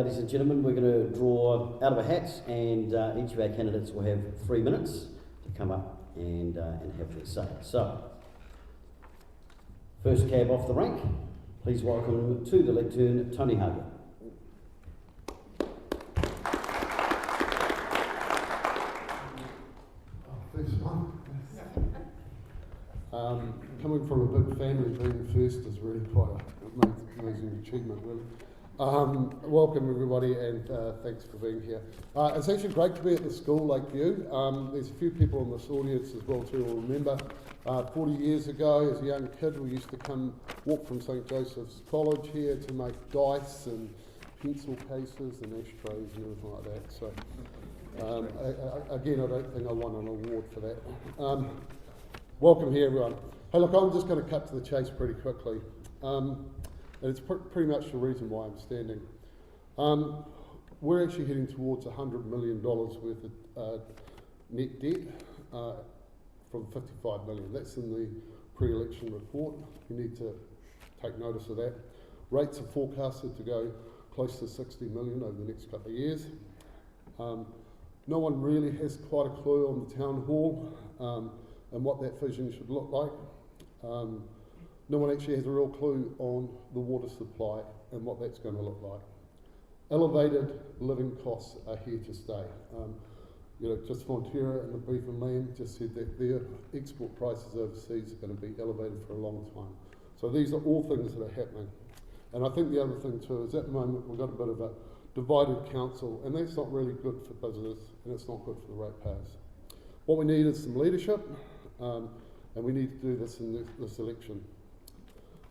ladies and gentlemen, we're going to draw out of our hats, and each of our candidates will have 3 minutes to come up and have their say. So, first cab off the rank, please welcome to the lectern Tony Harger. Thanks, Mum. Coming from a big family, being first is really quite an amazing achievement, really. Welcome everybody, and thanks for being here. It's actually great to be at the school like you. There's a few people in this audience as well too will remember 40 years ago as a young kid we used to come walk from St Joseph's College here to make dice and pencil cases and ashtrays and everything like that. So again, I don't think I won an award for that. Welcome here everyone. Hey look, I'm just going to cut to the chase pretty quickly. And it's pretty much the reason why I'm standing. We're actually heading towards $100 million worth of net debt from 55 million. That's in the pre-election report. You need to take notice of that. Rates are forecasted to go close to 60 million over the next couple of years. No one really has quite a clue on the town hall and what that vision should look like. No one actually has a real clue on the water supply and what that's going to look like. Elevated living costs are here to stay. Just Fonterra and the Beef and Lamb just said that their export prices overseas are going to be elevated for a long time. So these are all things that are happening. And I think the other thing too is at the moment we've got a bit of a divided council, and that's not really good for business and it's not good for the ratepayers. What we need is some leadership, and we need to do this in this election.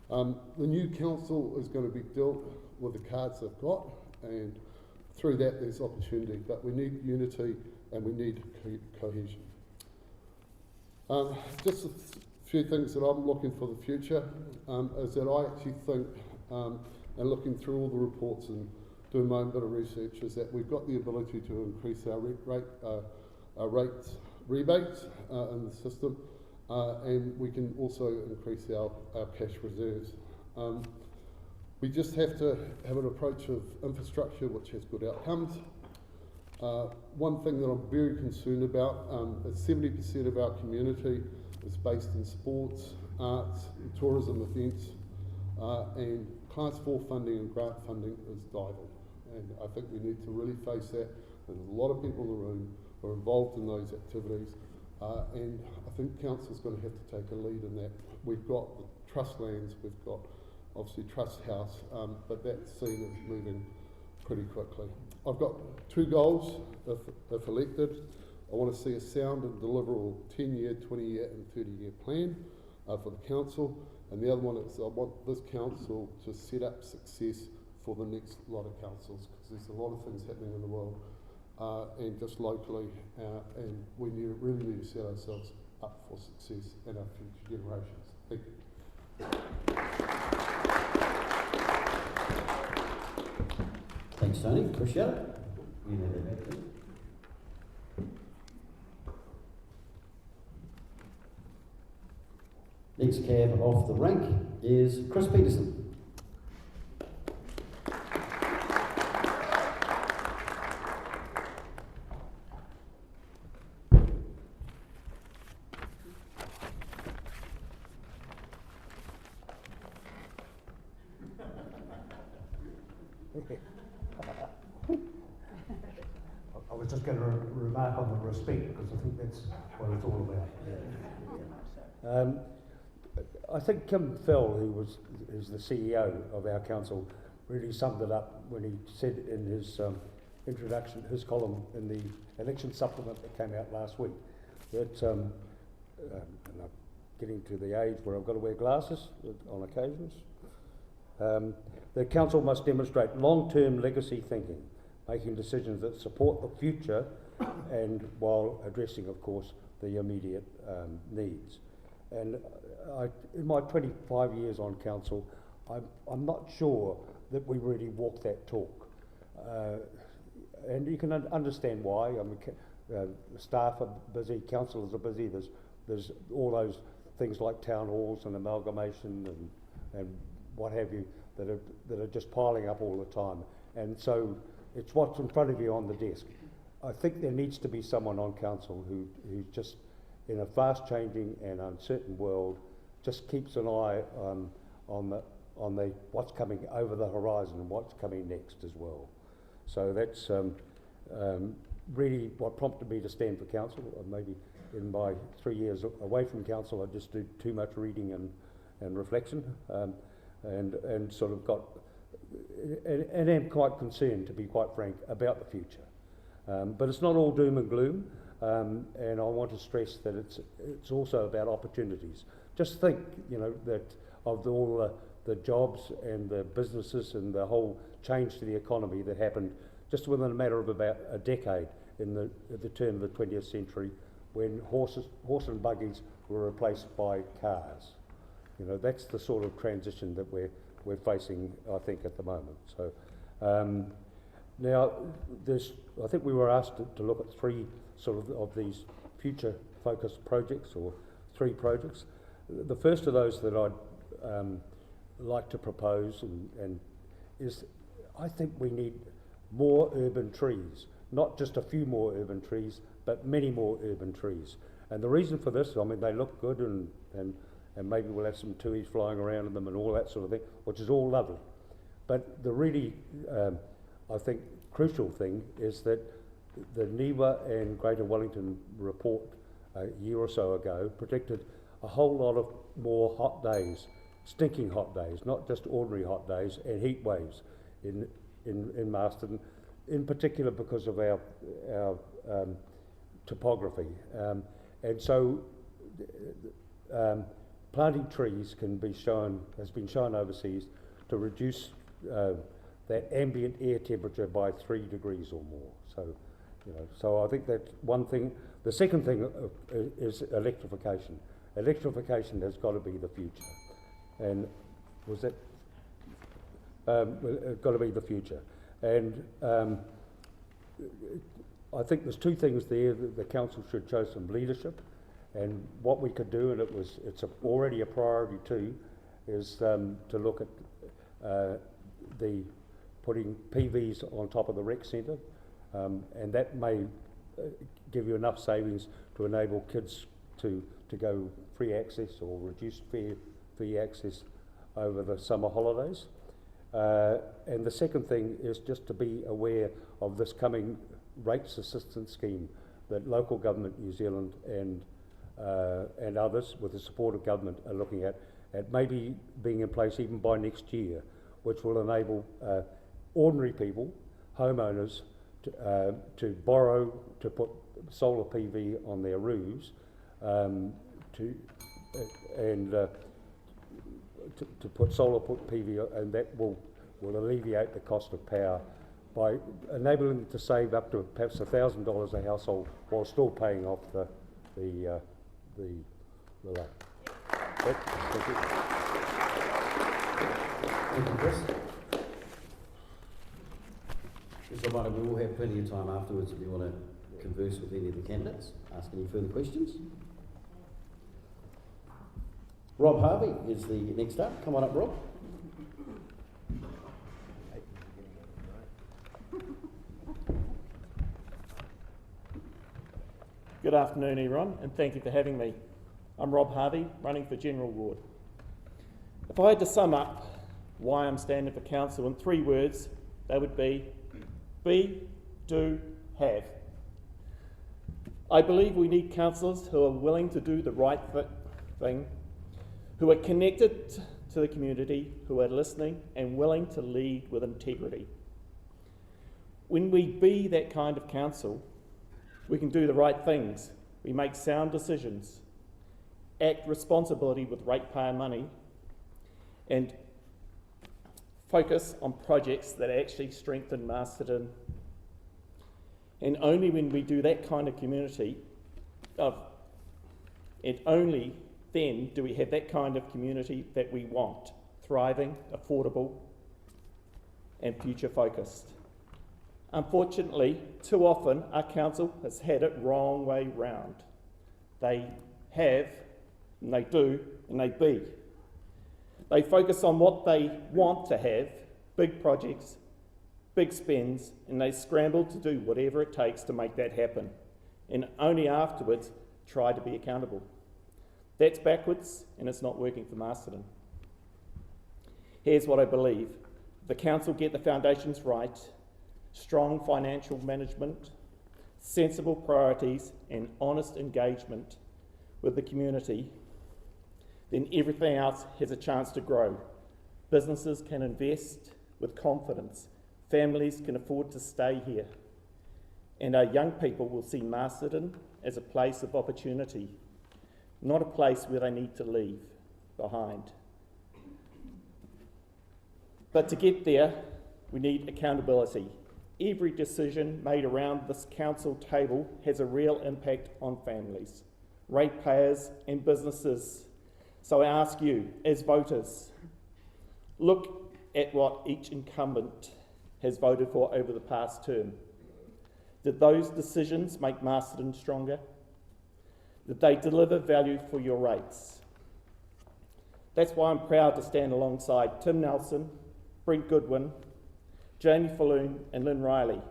The new council is going to be dealt with the cards they've got, and through that there's opportunity, but we need unity and we need cohesion. Just a few things that I'm looking for the future is that I actually think, and looking through all the reports and doing my own bit of research, is that we've got the ability to increase our rates rebates in the system. And we can also increase our cash reserves. We just have to have an approach of infrastructure which has good outcomes. One thing that I'm very concerned about is 70% of our community is based in sports, arts, and tourism events, and Class 4 funding and grant funding is diving. And I think we need to really face that. There's a lot of people in the room who are involved in those activities. And I think council's going to have to take a lead in that. We've got the trust lands, we've got obviously Trust House, but that scene is moving pretty quickly. I've got 2 goals if elected. I want to see a sound and deliverable 10-year, 20-year and 30-year plan for the council. And the other one is I want this council to set up success for the next lot of councils, because there's a lot of things happening in the world. And just locally, and we really need to set ourselves up for success in our future generations. Thank you. Thanks, Tony. Appreciate it. You know that. Next cab off the rank is Chris Peterson. I was just going to remark on the respect, because I think that's what it's all about. I think Kim Fell, who's the CEO of our council, really summed it up when he said in his introduction, his column in the election supplement that came out last week, that, and I'm getting to the age where I've got to wear glasses on occasions, the council must demonstrate long-term legacy thinking, making decisions that support the future and while addressing, of course, the immediate needs. And in my 25 years on council, I'm not sure that we really walk that talk. And you can understand why. I mean, staff are busy, councillors are busy, there's all those things like town halls and amalgamation and what have you that are just piling up all the time. And so it's what's in front of you on the desk. I think there needs to be someone on council who just, in a fast-changing and uncertain world, just keeps an eye on the what's coming over the horizon and what's coming next as well. So that's really what prompted me to stand for council. Maybe in my 3 years away from council, I just do too much reading and reflection, and sort of got and am quite concerned, to be quite frank, about the future. But it's not all doom and gloom, and I want to stress that it's also about opportunities. Just think, that of all the jobs and the businesses and the whole change to the economy that happened just within a matter of about a decade at the turn of the 20th century, when horse and buggies were replaced by cars. That's the sort of transition that we're facing, I think, at the moment. So now, I think we were asked to look at three of these future-focused projects, or 3 projects. The first of those that I'd like to propose and is, I think we need more urban trees, not just a few more urban trees, but many more urban trees. And the reason for this, they look good and maybe we'll have some tuis flying around in them and all that sort of thing, which is all lovely. But the really, I think, crucial thing is that the NIWA and Greater Wellington report a year or so ago predicted a whole lot of more hot days, stinking hot days, not just ordinary hot days, and heat waves in Masterton, in particular because of our topography. And so planting trees has been shown overseas to reduce that ambient air temperature by 3 degrees or more. So I think that's one thing. The second thing is electrification. Electrification has got to be the future. And was that? It's got to be the future. And I think there's 2 things there that the council should show some leadership. And what we could do, and it's already a priority too, is to look at putting PVs on top of the rec centre, and that may give you enough savings to enable kids to go free access or reduced fee access over the summer holidays. And the second thing is just to be aware of this coming rates assistance scheme that local government New Zealand and others with the support of government are looking at maybe being in place even by next year, which will enable ordinary people, homeowners, to borrow to put solar PV on their roofs, to put solar PV, and that will alleviate the cost of power by enabling them to save up to perhaps $1,000 a household while still paying off the loan. Thank you. Thank you, Chris. Just a reminder, we will have plenty of time afterwards if you want to converse with any of the candidates, ask any further questions. Rob Harvey is the next up. Come on up, Rob. Good afternoon, everyone, and thank you for having me. I'm Rob Harvey, running for General Ward. If I had to sum up why I'm standing for council in 3 words, they would be do, have. I believe we need councillors who are willing to do the right thing, who are connected to the community, who are listening and willing to lead with integrity. When we be that kind of council, we can do the right things. We make sound decisions, act responsibility with ratepayer money, and focus on projects that actually strengthen Masterton. And only when we do that kind of community, and only then do we have that kind of community that we want, thriving, affordable, and future focused. Unfortunately, too often our council has had it wrong way round. They have, and they do, and they be. They focus on what they want to have, big projects, big spends, and they scramble to do whatever it takes to make that happen, and only afterwards try to be accountable. That's backwards, and it's not working for Masterton. Here's what I believe. If the council get the foundations right, strong financial management, sensible priorities, and honest engagement with the community, then everything else has a chance to grow. Businesses can invest with confidence, families can afford to stay here, and our young people will see Masterton as a place of opportunity, not a place where they need to leave behind. But to get there, we need accountability. Every decision made around this council table has a real impact on families, ratepayers and businesses. So I ask you, as voters, look at what each incumbent has voted for over the past term. Did those decisions make Masterton stronger? Did they deliver value for your rates? That's why I'm proud to stand alongside Tim Nelson, Brent Goodwin, Jamie Falloon and Lynn Riley.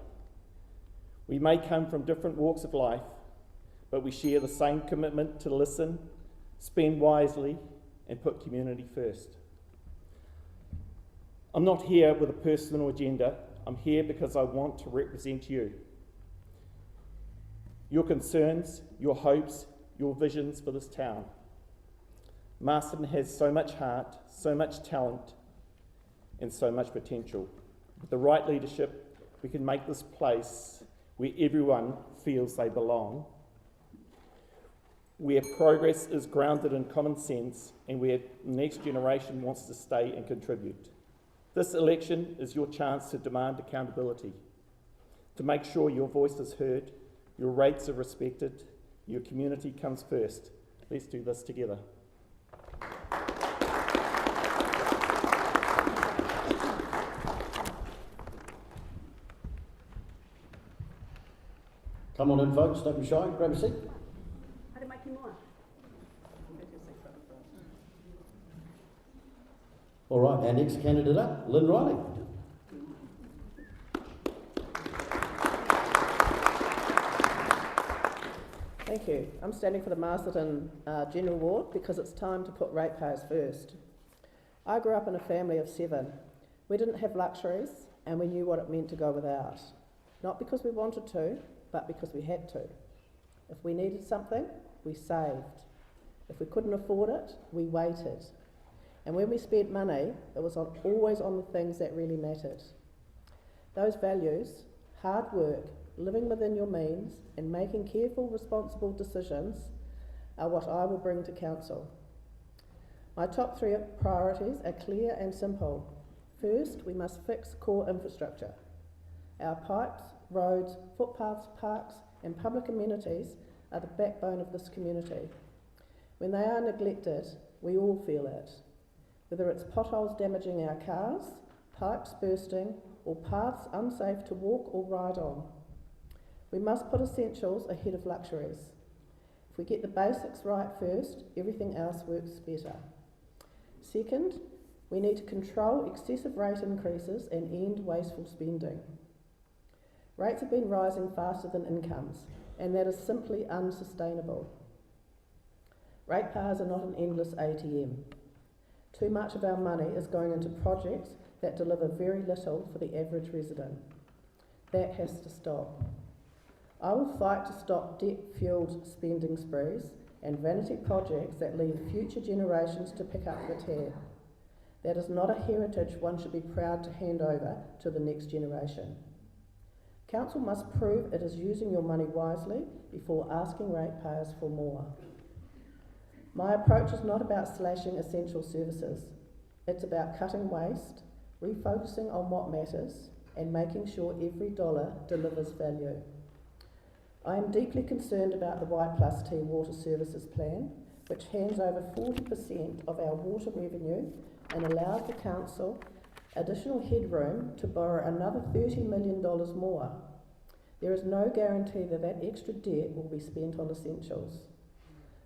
We may come from different walks of life, but we share the same commitment to listen, spend wisely, and put community first. I'm not here with a personal agenda. I'm here because I want to represent you. Your concerns, your hopes, your visions for this town. Masterton has so much heart, so much talent, and so much potential. With the right leadership, we can make this place where everyone feels they belong, where progress is grounded in common sense, and where the next generation wants to stay and contribute. This election is your chance to demand accountability, to make sure your voice is heard, your rates are respected, your community comes first. Let's do this together. Come on in, folks, don't be shy, grab a seat. How to make you more? All right, our next candidate up, Lynn Riley. Thank you. I'm standing for the Masterton General Ward because it's time to put ratepayers first. I grew up in a family of 7. We didn't have luxuries and we knew what it meant to go without. Not because we wanted to, but because we had to. If we needed something, we saved. If we couldn't afford it, we waited. And when we spent money, it was always on the things that really mattered. Those values, hard work, living within your means, and making careful, responsible decisions are what I will bring to council. My top 3 priorities are clear and simple. First, we must fix core infrastructure. Our pipes, roads, footpaths, parks, and public amenities are the backbone of this community. When they are neglected, we all feel it. Whether it's potholes damaging our cars, pipes bursting, or paths unsafe to walk or ride on. We must put essentials ahead of luxuries. If we get the basics right first, everything else works better. Second, we need to control excessive rate increases and end wasteful spending. Rates have been rising faster than incomes, and that is simply unsustainable. Ratepayers are not an endless ATM. Too much of our money is going into projects that deliver very little for the average resident. That has to stop. I will fight to stop debt-fueled spending sprees and vanity projects that leave future generations to pick up the tab. That is not a heritage one should be proud to hand over to the next generation. Council must prove it is using your money wisely before asking ratepayers for more. My approach is not about slashing essential services. It's about cutting waste, refocusing on what matters, and making sure every dollar delivers value. I am deeply concerned about the Y+T Water Services Plan, which hands over 40% of our water revenue and allows the council additional headroom to borrow another $30 million more. There is no guarantee that that extra debt will be spent on essentials,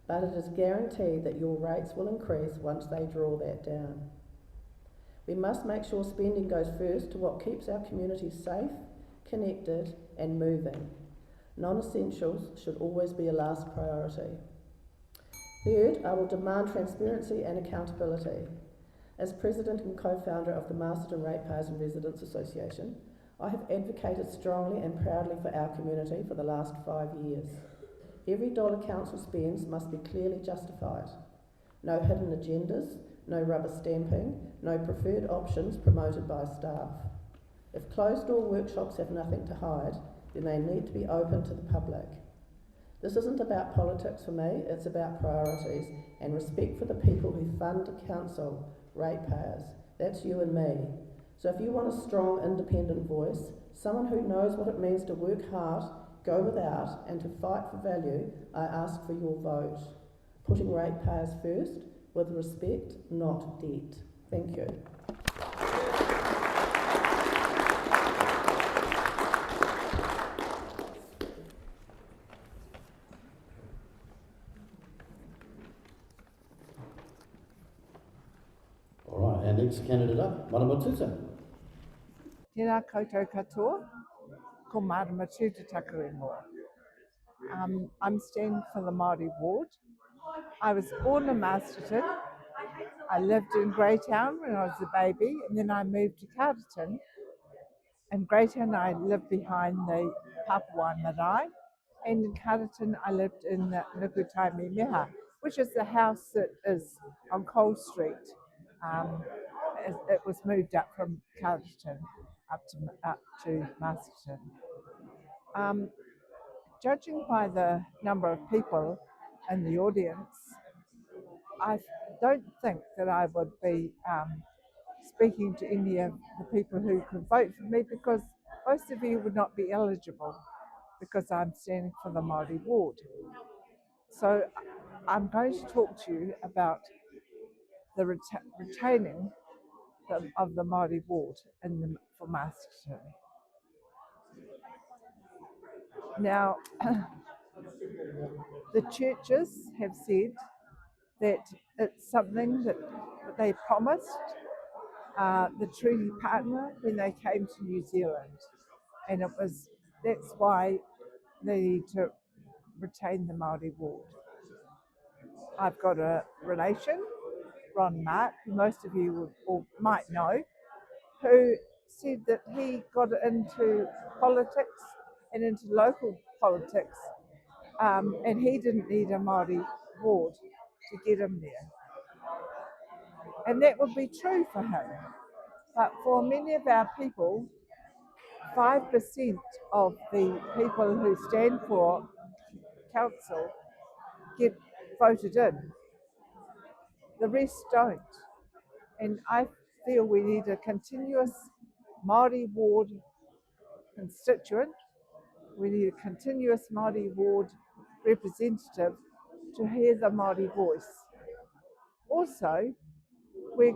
but it is guaranteed that your rates will increase once they draw that down. We must make sure spending goes first to what keeps our communities safe, connected and moving. Non-essentials should always be a last priority. Third, I will demand transparency and accountability. As President and co-founder of the Masterton Ratepayers and Residents Association, I have advocated strongly and proudly for our community for the last 5 years. Every dollar council spends must be clearly justified. No hidden agendas, no rubber stamping, no preferred options promoted by staff. If closed-door workshops have nothing to hide, then they need to be open to the public. This isn't about politics for me, it's about priorities and respect for the people who fund council, ratepayers. That's you and me. So if you want a strong, independent voice, someone who knows what it means to work hard, go without, and to fight for value, I ask for your vote. Putting ratepayers first, with respect, not debt. Thank you. All right, our next candidate up, Marama Tuta. Tēnā koutou katoa, ko Marama Tuta taku ingoa. I'm standing for the Māori ward. I was born in Masterton. I lived in Greytown when I was a baby, and then I moved to Carterton. In Greytown, I lived behind the Papua Marae, and in Carterton, I lived in the Nukutaimi Meha, which is the house that is on Cole Street. It was moved up from Carterton up to Masterton. Judging by the number of people in the audience, I don't think that I would be speaking to any of the people who could vote for me, because most of you would not be eligible because I'm standing for the Māori ward. So I'm going to talk to you about the retaining of the Māori ward for Masterton. Now, the churches have said that it's something that they promised the treaty partner when they came to New Zealand, and that's why they need to retain the Māori ward. I've got a relation, Ron Mark, who most of you might know, who said that he got into politics and into local politics, and he didn't need a Māori ward to get him there. And that would be true for him. But for many of our people, 5% of the people who stand for council get voted in. The rest don't. And I feel we need a continuous Māori ward constituent. We need a continuous Māori ward representative to hear the Māori voice. Also, we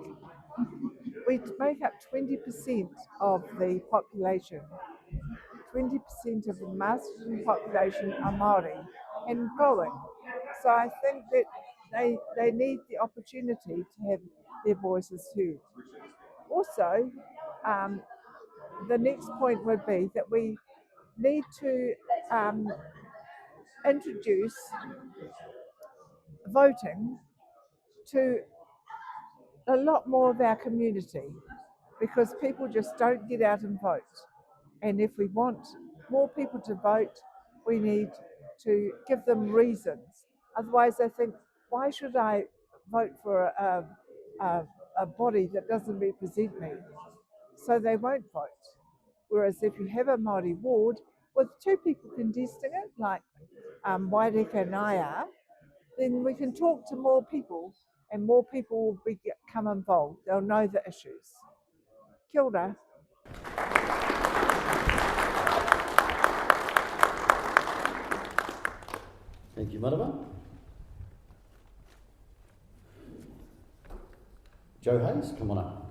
make up 20% of the population. 20% of the Masterton population are Māori and growing. So I think that they need the opportunity to have their voices heard. Also, the next point would be that we need to introduce voting to a lot more of our community, because people just don't get out and vote. And if we want more people to vote, we need to give them reasons. Otherwise they think, why should I vote for a body that doesn't represent me? So they won't vote. Whereas if you have a Māori ward with two people contesting it, like Waireka and I are, then we can talk to more people and more people will become involved. They'll know the issues. Kia ora. Thank you, Marama. Joe Hayes, come on up.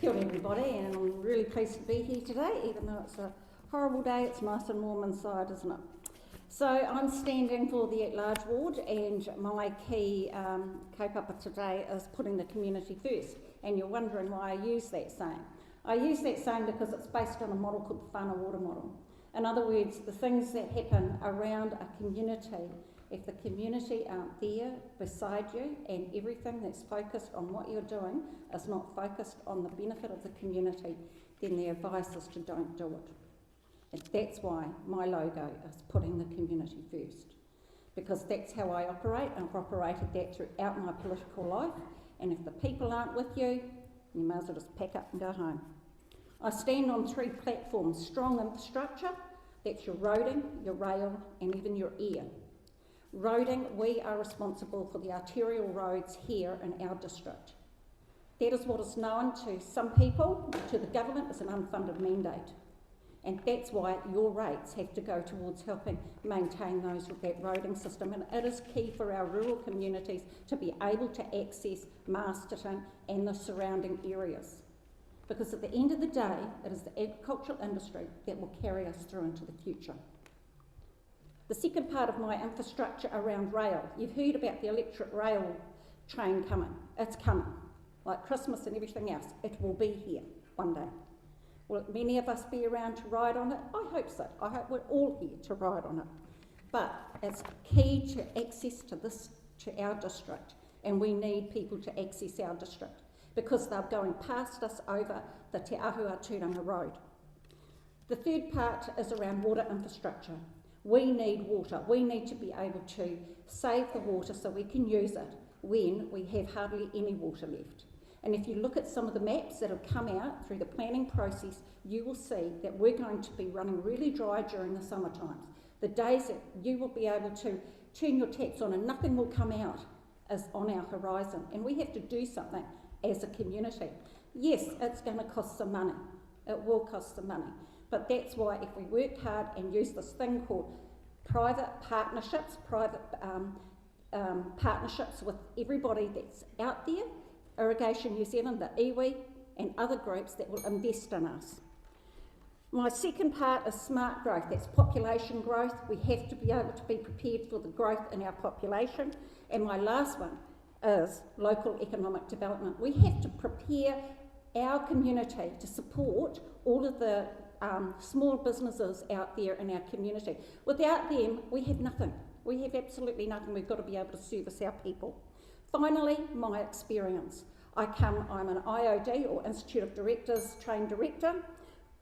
Kia ora everybody, and I'm really pleased to be here today, even though it's a horrible day. It's nice and warm inside, isn't it? So I'm standing for the at-large ward, and my key kaupapa today is putting the community first. And you're wondering why I use that saying. I use that saying because it's based on a model called the whānau water model. In other words, the things that happen around a community, if the community aren't there beside you and everything that's focused on what you're doing is not focused on the benefit of the community, then the advice is to don't do it. And that's why my logo is putting the community first. Because that's how I operate, and I've operated that throughout my political life. And if the people aren't with you, you may as well just pack up and go home. I stand on 3 platforms: strong infrastructure, that's your roading, your rail, and even your air. Roading, we are responsible for the arterial roads here in our district. That is what is known to some people, to the government, as an unfunded mandate. And that's why your rates have to go towards helping maintain that roading system. And it is key for our rural communities to be able to access Masterton and the surrounding areas. Because at the end of the day, it is the agricultural industry that will carry us through into the future. The second part of my infrastructure around rail, you've heard about the electric rail train coming. It's coming. Like Christmas and everything else, it will be here one day. Will many of us be around to ride on it? I hope so. I hope we're all here to ride on it. But it's key to access to our district, and we need people to access our district because they're going past us over the Te Āhua-Tūranga Road. The third part is around water infrastructure. We need water. We need to be able to save the water so we can use it when we have hardly any water left. And if you look at some of the maps that have come out through the planning process, you will see that we're going to be running really dry during the summer times. The days that you will be able to turn your taps on and nothing will come out is on our horizon. And we have to do something as a community. Yes, it's going to cost some money. It will cost some money. But that's why if we work hard and use this thing called private partnerships with everybody that's out there, Irrigation New Zealand, the iwi, and other groups that will invest in us. My second part is smart growth. That's population growth. We have to be able to be prepared for the growth in our population. And my last one is local economic development. We have to prepare our community to support all of the small businesses out there in our community. Without them, we have nothing. We have absolutely nothing. We've got to be able to service our people. Finally, my experience. I'm an IOD, or Institute of Directors trained director.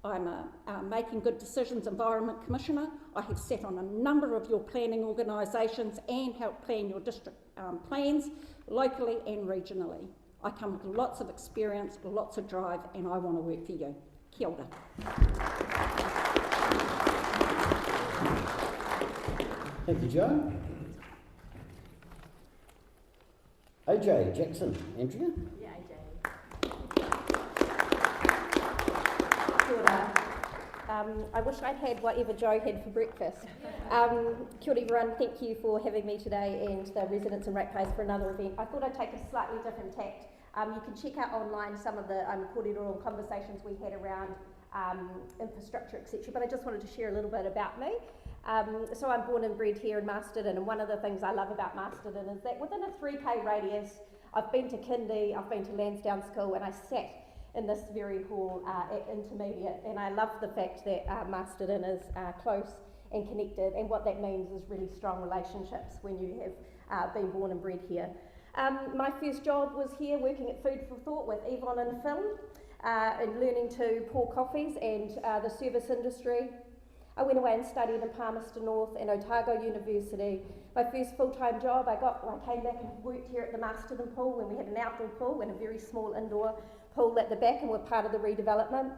I'm a Making Good Decisions Environment Commissioner. I have sat on a number of your planning organisations and helped plan your district plans locally and regionally. I come with lots of experience, lots of drive, and I want to work for you. Kia ora. Thank you, Joe. AJ Jackson, Andrea. Yeah, AJ. Kia ora. I wish I'd had whatever Joe had for breakfast. Kia ora everyone, thank you for having me today and the residents and ratepayers for another event. I thought I'd take a slightly different tact. You can check out online some of the kōrero conversations we had around infrastructure, etc. But I just wanted to share a little bit about me. So I'm born and bred here in Masterton, and one of the things I love about Masterton is that within a 3k radius, I've been to kindy, I've been to Lansdowne School, and I sat in this very hall at intermediate, and I love the fact that Masterton is close and connected, and what that means is really strong relationships when you have been born and bred here. My first job was here working at Food for Thought with Yvonne and Phil, and learning to pour coffees and the service industry. I went away and studied in Palmerston North and Otago University. My first full-time job I came back and worked here at the Masterton pool when we had an outdoor pool and a very small indoor pool at the back, and were part of the redevelopment.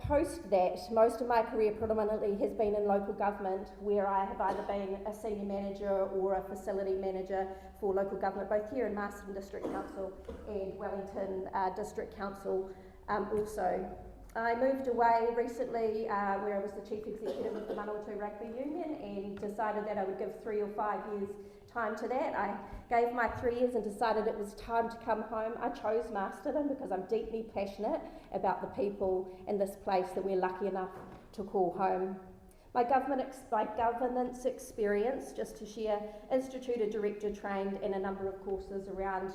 Post that, most of my career predominantly has been in local government, where I have either been a senior manager or a facility manager for local government, both here in Masterton District Council and Wellington District Council also. I moved away recently where I was the chief executive of the Manawatu Rugby Union, and decided that I would give 3 or 5 years time to that. I gave my 3 years and decided it was time to come home. I chose Masterton because I'm deeply passionate about the people in this place that we're lucky enough to call home. My governance experience, just to share, institute director trained in a number of courses around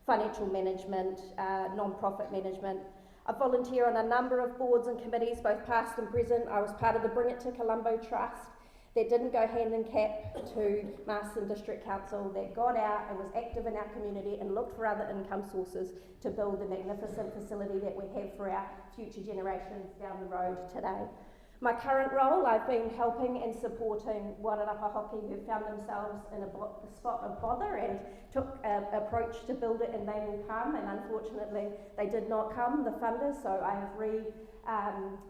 financial management, non-profit management. I volunteer on a number of boards and committees, both past and present. I was part of the Bring It to Colombo Trust that didn't go hand in cap to Masterton District Council, that got out and was active in our community and looked for other income sources to build the magnificent facility that we have for our future generations down the road today. My current role, I've been helping and supporting Wairarapa Hockey, who found themselves in a spot of bother and took an approach to build it and they will come, and unfortunately they did not come, the funders, so I have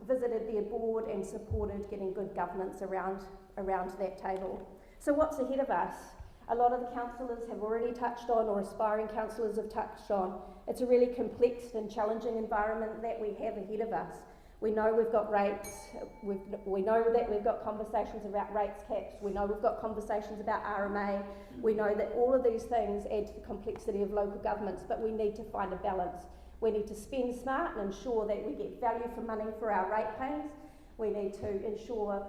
visited their board and supported getting good governance around that table. So what's ahead of us? A lot of the councillors have already touched on, or aspiring councillors have touched on. It's a really complex and challenging environment that we have ahead of us. We know we've got rates, we know that we've got conversations about rates caps, we know we've got conversations about RMA, we know that all of these things add to the complexity of local governments, but we need to find a balance. We need to spend smart and ensure that we get value for money for our ratepayers. We need to ensure,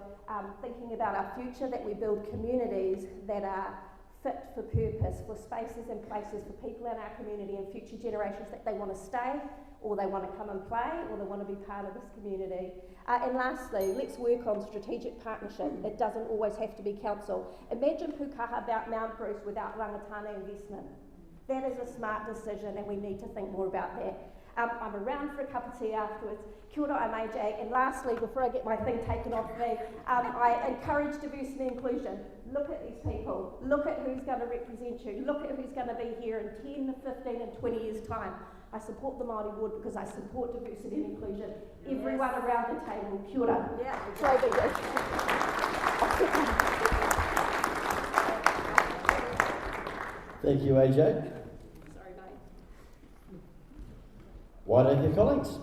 thinking about our future, that we build communities that are fit for purpose, for spaces and places for people in our community and future generations that they want to stay, or they want to come and play, or they want to be part of this community. And lastly, let's work on strategic partnership. It doesn't always have to be council. Imagine pukaha about Mount Bruce without rangatana investment. That is a smart decision, and we need to think more about that. I'm around for a cup of tea afterwards. Kia ora, I'm AJ. And lastly, before I get my thing taken off me, I encourage diversity and inclusion. Look at these people. Look at who's going to represent you. Look at who's going to be here in 10, 15 and 20 years' time. I support the Māori Ward because I support diversity and inclusion. Everyone around the table. Kia ora. Yeah. Thank you, AJ. Sorry, mate. Waireke colleagues.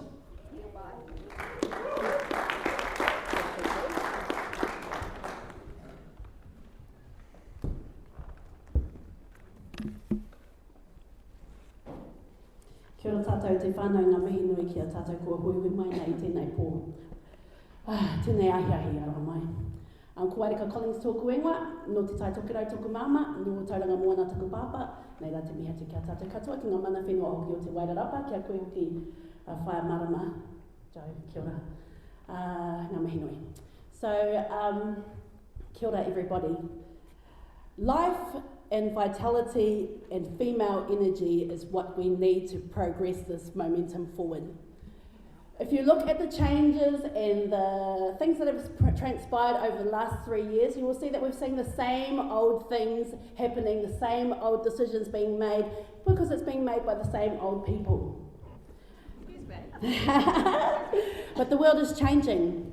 Kia ora tātou te whānau ngā mihi nui ki a tātou kua hui mai nei I tēnei pō. Tēnei ahiahi aroha mai. Ko Waireka Collins tōku ingoa, no te tai tokerau tōku māma, no tauranga moana tōku pāpa, nei rā te miha te kia tātou katoa ki ngā mana whenua hoki o te Wairarapa, kia koe hoki whaia marama, Joe, kia ora, ngā mihi nui. So, kia ora everybody. Life and vitality and female energy is what we need to progress this momentum forward. If you look at the changes and the things that have transpired over the last 3 years, you will see that we've seen the same old things happening, the same old decisions being made, because it's being made by the same old people. Excuse me. But the world is changing.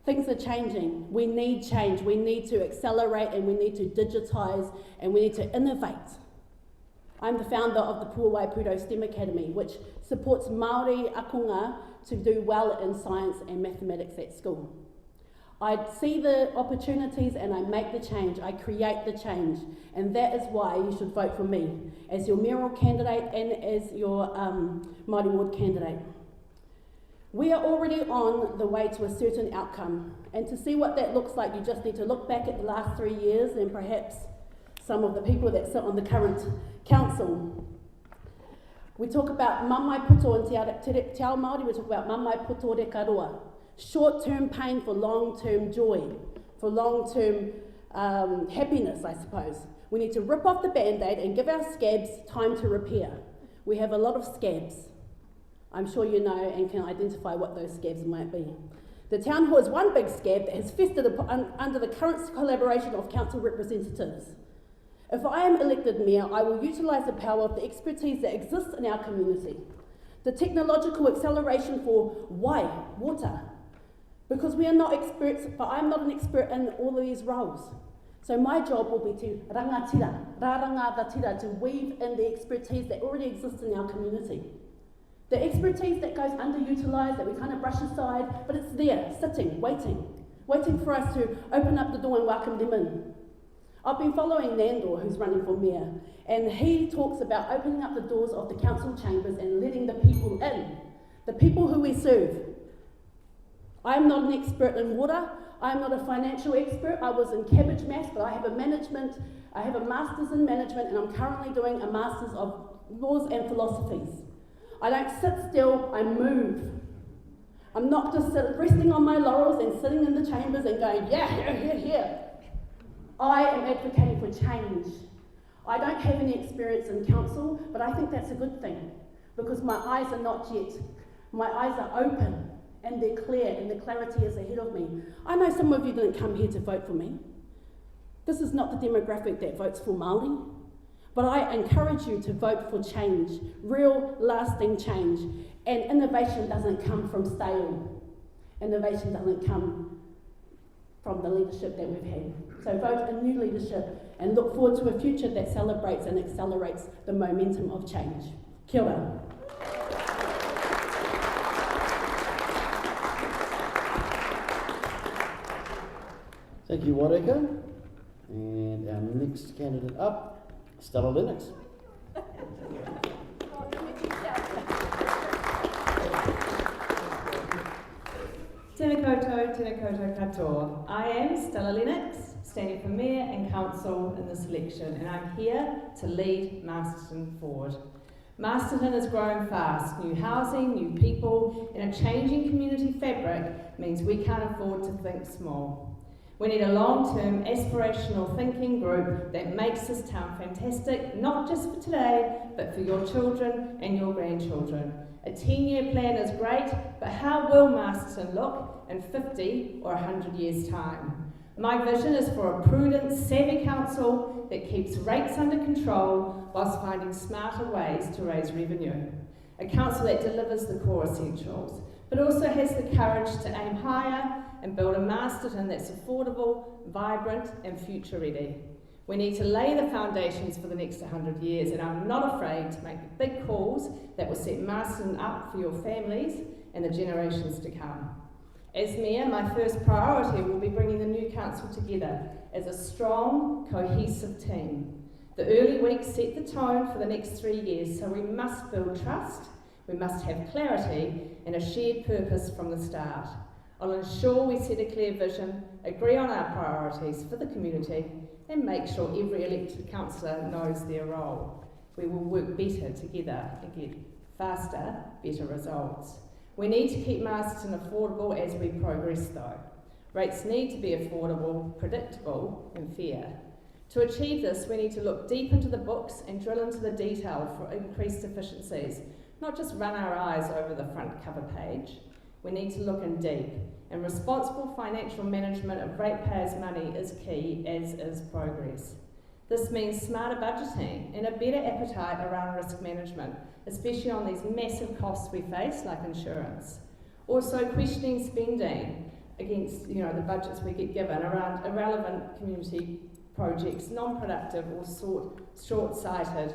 Things are changing. We need change. We need to accelerate and we need to digitise and we need to innovate. I'm the founder of the Puawai STEM Academy, which supports Māori akunga to do well in science and mathematics at school. I see the opportunities and I make the change, I create the change, and that is why you should vote for me as your mayoral candidate and as your Māori Ward candidate. We are already on the way to a certain outcome, and to see what that looks like, you just need to look back at the last 3 years and perhaps some of the people that sit on the current council. We talk about mamai puto and te ao Māori, we talk about mamai puto re karoa. Short-term pain for long-term joy, for long-term happiness, I suppose. We need to rip off the band-aid and give our scabs time to repair. We have a lot of scabs. I'm sure you know and can identify what those scabs might be. The town hall is one big scab that has festered under the current collaboration of council representatives. If I am elected mayor, I will utilise the power of the expertise that exists in our community. The technological acceleration for water, because we are not experts, but I'm not an expert in all of these roles. So my job will be to rārangatira, to weave in the expertise that already exists in our community. The expertise that goes underutilised, that we kind of brush aside, but it's there, sitting, waiting for us to open up the door and welcome them in. I've been following Nandor, who's running for mayor, and he talks about opening up the doors of the council chambers and letting the people in, the people who we serve. I'm not an expert in water. I'm not a financial expert. I was in cabbage maths, but I have a master's in management, and I'm currently doing a master's of laws and philosophies. I don't sit still, I move. I'm not just resting on my laurels and sitting in the chambers and going, yeah. I am advocating for change. I don't have any experience in council, but I think that's a good thing, because my eyes are not yet. My eyes are open, and they're clear, and the clarity is ahead of me. I know some of you didn't come here to vote for me. This is not the demographic that votes for Māori, but I encourage you to vote for change, real, lasting change. And innovation doesn't come from stale. Innovation doesn't come from the leadership that we've had. So vote in new leadership and look forward to a future that celebrates and accelerates the momentum of change. Kia ora. Thank you, Wareka. And our next candidate up, Stella Lennox. Tēnā koutou katoa. I am Stella Lennox, standing for Mayor and Council in this election, and I'm here to lead Masterton forward. Masterton is growing fast. New housing, new people, and a changing community fabric means we can't afford to think small. We need a long-term aspirational thinking group that makes this town fantastic, not just for today, but for your children and your grandchildren. A 10-year plan is great, but how will Masterton look in 50 or 100 years' time? My vision is for a prudent, savvy council that keeps rates under control whilst finding smarter ways to raise revenue. A council that delivers the core essentials, but also has the courage to aim higher and build a Masterton that's affordable, vibrant and future ready. We need to lay the foundations for the next 100 years, and I'm not afraid to make the big calls that will set Masterton up for your families and the generations to come. As Mayor, my first priority will be bringing the new council together as a strong, cohesive team. The early weeks set the tone for the next 3 years, so we must build trust, we must have clarity and a shared purpose from the start. I'll ensure we set a clear vision, agree on our priorities for the community, and make sure every elected councillor knows their role. We will work better together and get faster, better results. We need to keep Masterton affordable as we progress though. Rates need to be affordable, predictable and fair. To achieve this, we need to look deep into the books and drill into the detail for increased efficiencies, not just run our eyes over the front cover page. We need to look in deep, and responsible financial management of ratepayers' money is key, as is progress. This means smarter budgeting and a better appetite around risk management, especially on these massive costs we face, like insurance. Also questioning spending against the budgets we get given around irrelevant community projects, non-productive or short-sighted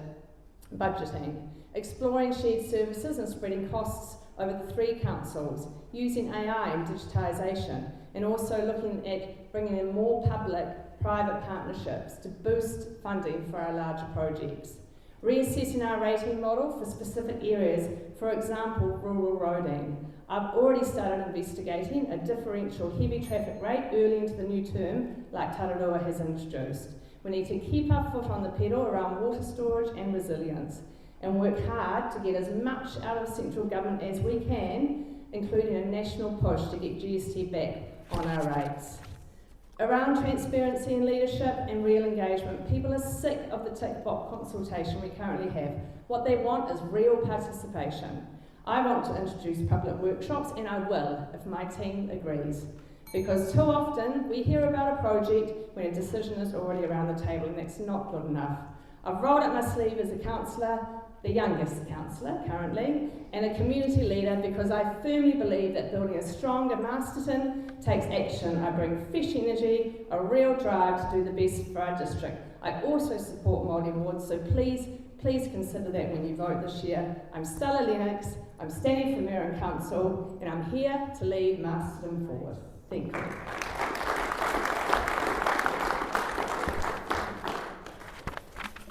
budgeting. Exploring shared services and spreading costs over the 3 councils, using AI and digitisation, and also looking at bringing in more public-private partnerships to boost funding for our larger projects. Reassessing our rating model for specific areas, for example, rural roading. I've already started investigating a differential heavy traffic rate early into the new term, like Tararua has introduced. We need to keep our foot on the pedal around water storage and resilience, and work hard to get as much out of central government as we can, including a national push to get GST back on our rates. Around transparency and leadership and real engagement, people are sick of the tick box consultation we currently have. What they want is real participation. I want to introduce public workshops, and I will if my team agrees. Because too often we hear about a project when a decision is already around the table, and that's not good enough. I've rolled up my sleeve as a councillor, the youngest councillor currently, and a community leader, because I firmly believe that building a stronger Masterton takes action. I bring fresh energy, a real drive to do the best for our district. I also support Māori wards, so please consider that when you vote this year. I'm Stella Lennox, I'm standing for Mayor and Council, and I'm here to lead Masterton forward. Thank you.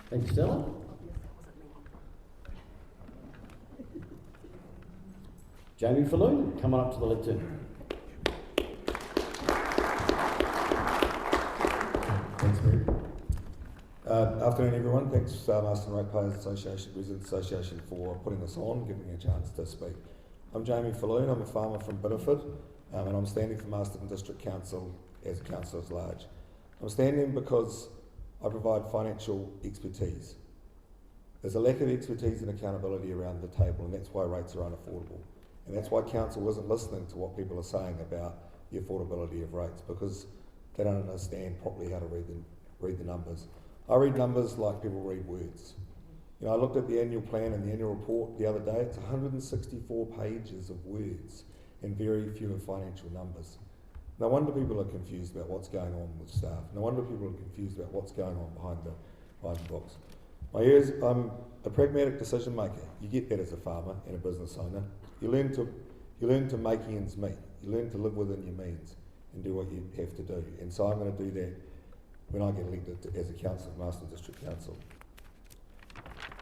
Thanks, Stella. Jamie Falloon, come on up to the lectern. Afternoon everyone, thanks Masterton Ratepayers Association, Residents Association for putting this on, giving me a chance to speak. I'm Jamie Falloon, I'm a farmer from Bideford and I'm standing for Masterton District Council as a council at large. I'm standing because I provide financial expertise. There's a lack of expertise and accountability around the table, and that's why rates are unaffordable. And that's why council isn't listening to what people are saying about the affordability of rates, because they don't understand properly how to read the numbers. I read numbers like people read words. You know, I looked at the annual plan and the annual report the other day. It's 164 pages of words and very few financial numbers. No wonder people are confused about what's going on with staff. No wonder people are confused about what's going on behind the books. I'm a pragmatic decision maker. You get that as a farmer and a business owner. You learn to make ends meet. You learn to live within your means and do what you have to do. And so I'm going to do that when I get elected as a councillor of Masterton District Council.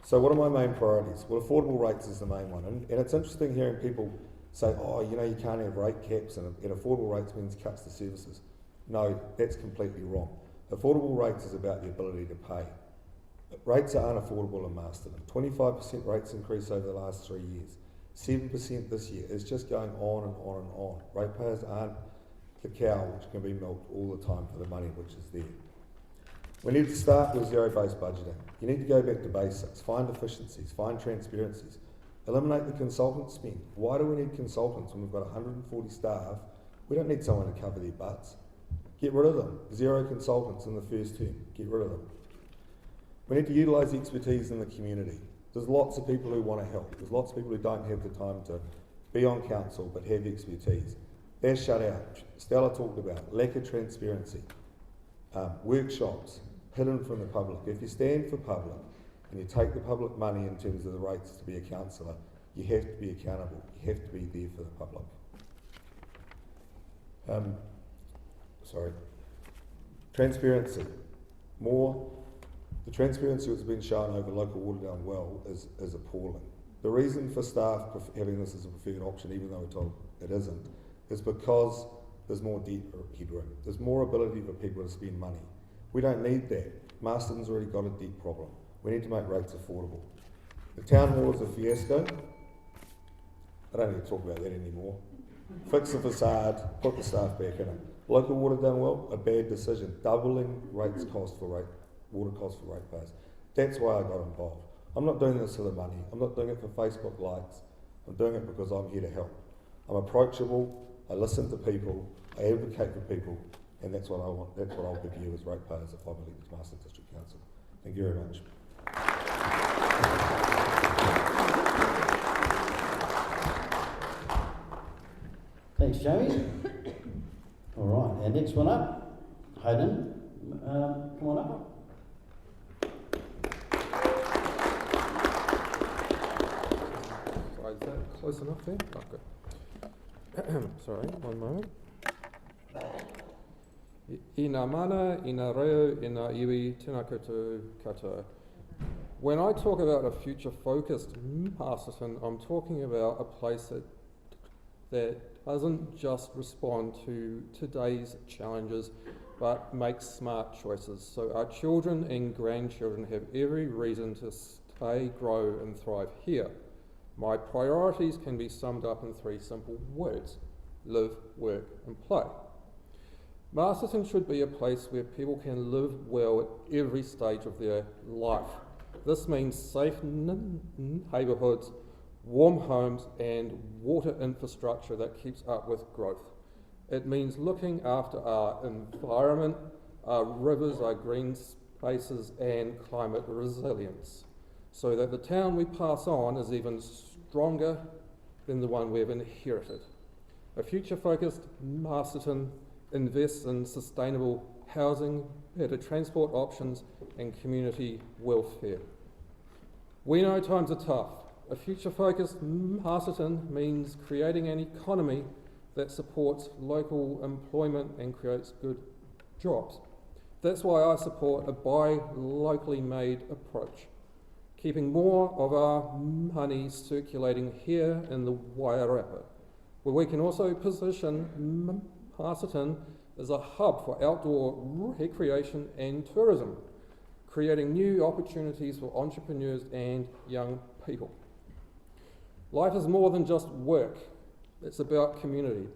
So what are my main priorities? Well, affordable rates is the main one. And it's interesting hearing people say, oh, you know, you can't have rate caps and affordable rates means cuts to services. No, that's completely wrong. Affordable rates is about the ability to pay. Rates are unaffordable in Masterton. 25% rates increase over the last 3 years. 7% this year. It's just going on and on and on. Ratepayers aren't the cow which can be milked all the time for the money which is there. We need to start with zero-based budgeting. You need to go back to basics, find efficiencies, find transparencies, eliminate the consultant spend. Why do we need consultants when we've got 140 staff? We don't need someone to cover their butts. Get rid of them. 0 consultants in the first term. Get rid of them. We need to utilise the expertise in the community. There's lots of people who want to help. There's lots of people who don't have the time to be on council but have expertise. They're shut out. Stella talked about lack of transparency, workshops hidden from the public. If you stand for public and you take the public money in terms of the rates to be a councillor, you have to be accountable. You have to be there for the public. Transparency. The transparency that's been shown over local water down well is appalling. The reason for staff having this as a preferred option, even though we're told it isn't, is because there's more debt headroom. There's more ability for people to spend money. We don't need that. Masterton's already got a debt problem. We need to make rates affordable. The town hall is a fiasco. I don't need to talk about that anymore. Fix the facade, put the staff back in it. Local water done well, a bad decision. Doubling water costs for ratepayers. That's why I got involved. I'm not doing this for the money. I'm not doing it for Facebook likes. I'm doing it because I'm here to help. I'm approachable. I listen to people. I advocate for people, and that's what I want. That's what I'll give you as ratepayers if I'm elected to Masterton District Council. Thank you very much. Thanks, Jamie. All right, our next one up, Hayden, come on up. Sorry, is that close enough there? Oh, good. Sorry, one moment. Ina mana, ina reo, ina iwi, tēnā koutou katoa. When I talk about a future-focused Masterton, I'm talking about a place that doesn't just respond to today's challenges, but makes smart choices. So our children and grandchildren have every reason to stay, grow, and thrive here. My priorities can be summed up in 3 simple words: live, work, and play. Masterton should be a place where people can live well at every stage of their life. This means safe neighbourhoods, warm homes, and water infrastructure that keeps up with growth. It means looking after our environment, our rivers, our green spaces, and climate resilience, so that the town we pass on is even stronger than the one we've inherited. A future-focused Masterton invests in sustainable housing, better transport options, and community welfare. We know times are tough. A future-focused Masterton means creating an economy that supports local employment and creates good jobs. That's why I support a buy locally made approach, keeping more of our money circulating here in the Wairarapa, where we can also position Masterton as a hub for outdoor recreation and tourism, creating new opportunities for entrepreneurs and young people. Life is more than just work, it's about community.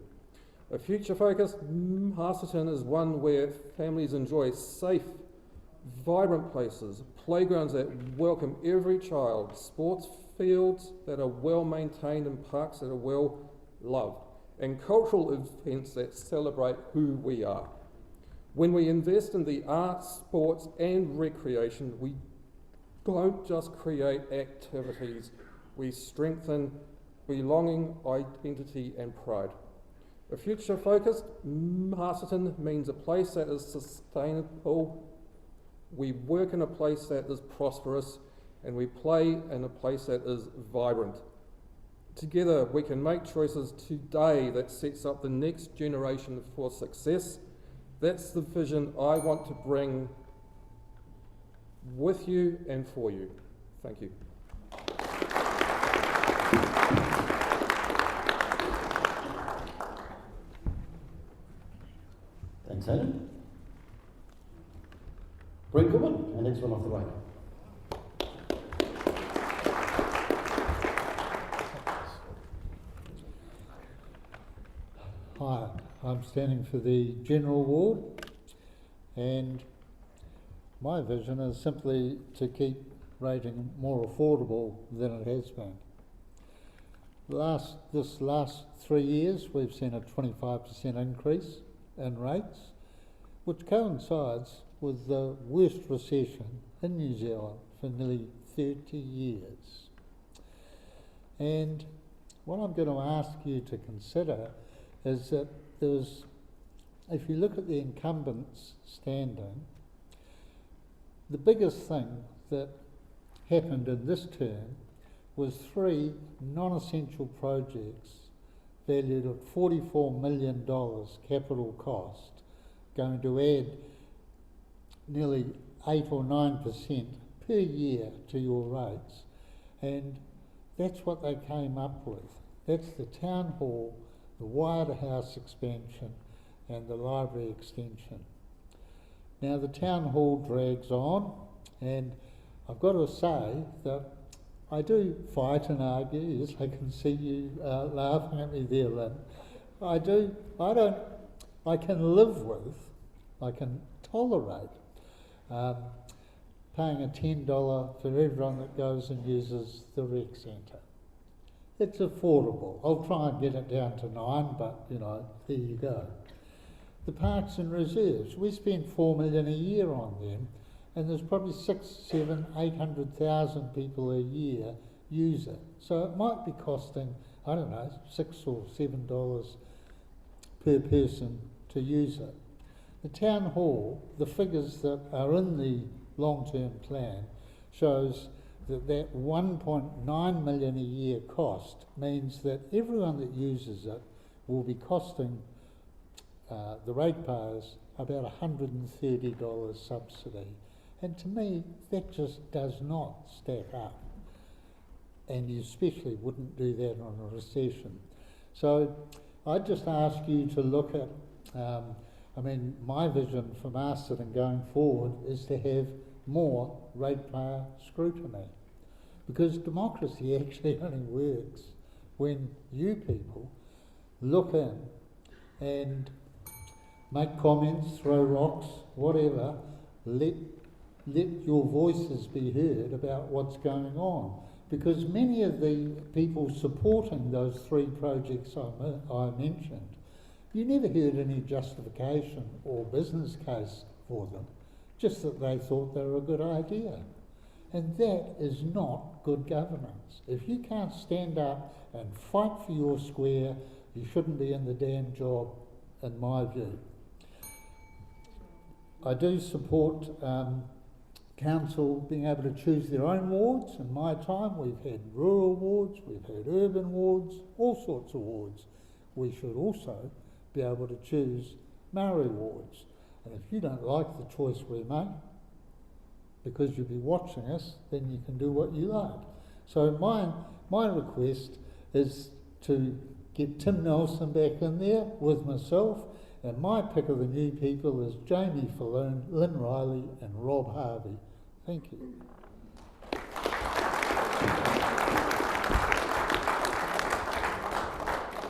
A future-focused Masterton is one where families enjoy safe, vibrant places, playgrounds that welcome every child, sports fields that are well maintained and parks that are well loved, and cultural events that celebrate who we are. When we invest in the arts, sports and recreation, we don't just create activities, we strengthen belonging, identity and pride. A future-focused Masterton means a place that is sustainable, we work in a place that is prosperous, and we play in a place that is vibrant. Together we can make choices today that sets up the next generation for success. That's the vision I want to bring with you and for you. Thank you. Thanks, Adam. Brent Goodman, and next one off the right. Hi, I'm standing for the General Ward, and my vision is simply to keep rating more affordable than it has been. This last 3 years, we've seen a 25% increase in rates, which coincides with the worst recession in New Zealand for nearly 30 years. And what I'm going to ask you to consider is that if you look at the incumbents standing, the biggest thing that happened in this term was 3 non-essential projects valued at $44 million capital cost, going to add nearly 8 or 9% per year to your rates. And that's what they came up with. That's the town hall, the Waiata House expansion and the library extension. Now the town hall drags on, and I've got to say that I do fight and argue. Yes, I can see you laughing at me there, Lynn. I can live with, I can tolerate paying a $10 for everyone that goes and uses the rec centre. It's affordable. I'll try and get it down to 9, but there you go. The parks and reserves, we spend $4 million a year on them, and there's probably 800,000 people a year use it. So it might be costing, I don't know, $6 or $7 per person to use it. The town hall, the figures that are in the long-term plan shows that 1.9 million a year cost means that everyone that uses it will be costing the ratepayers about $130 subsidy. And to me, that just does not stack up. And you especially wouldn't do that on a recession. So I'd just ask you to look at, my vision for Masterton going forward is to have more ratepayer scrutiny. Because democracy actually only works when you people look in and make comments, throw rocks, whatever, let your voices be heard about what's going on. Because many of the people supporting those 3 projects I mentioned, you never heard any justification or business case for them, just that they thought they were a good idea. And that is not good governance. If you can't stand up and fight for your square, you shouldn't be in the damn job, in my view. I do support council being able to choose their own wards. In my time, we've had rural wards, we've had urban wards, all sorts of wards. We should also be able to choose MRRA wards. And if you don't like the choice we make, because you'll be watching us, then you can do what you like. So my request is to get Tim Nelson back in there with myself, and my pick of the new people is Jamie Falloon, Lynn Riley and Rob Harvey. Thank you.